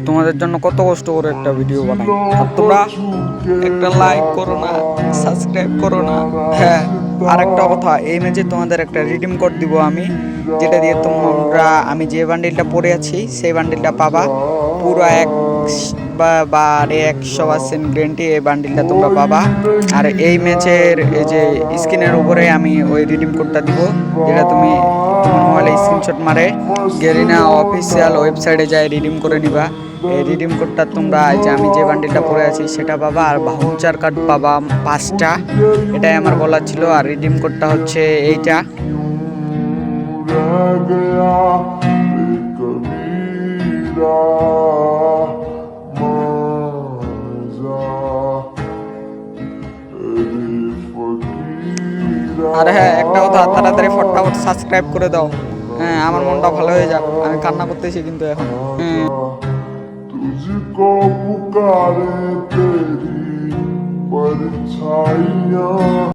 তোমাদের জন্য কত কষ্ট করে একটা ভিডিও বানাই, আর তোমরা একটা লাইক করো না, সাবস্ক্রাইব করো না। হ্যাঁ, আরেকটা কথা, এই ম্যাচে তোমাদের একটা রিডিম কোড দিব আমি, যেটা দিয়ে তোমরা আমি যে বান্ডিলটা পরে আছি সেই বান্ডিলটা পাবা। পুরো 100% গ্যারান্টি এই বান্ডিলটা তোমরা পাবা। আর এই ম্যাচের এই যে স্ক্রিনের উপরে আমি ওই রিডিম কোডটা দিব, যেটা তুমি তোমার মোবাইলে স্ক্রিনশট মারে গেরিনা অফিসিয়াল ওয়েবসাইটে যায় রিডিম করে নিবা। এই রিডিম কোডটা তোমরা যে আমি যে বান্ডিলটা পরে আছি সেটা পাবা, আর ভাউচার কার্ড পাবা 5টা। এটাই আমার বলার ছিল। আর রিডিম কোডটা হচ্ছে এইটা। আর হ্যাঁ, একটা কথা, তাড়াতাড়ি ফটাফট সাবস্ক্রাইব করে দাও। হ্যাঁ, আমার মনটা ভালো হয়ে যাক, আমি কান্না করতেছি কিন্তু এখন। तुझको पुकारे तेरी परछाइयां।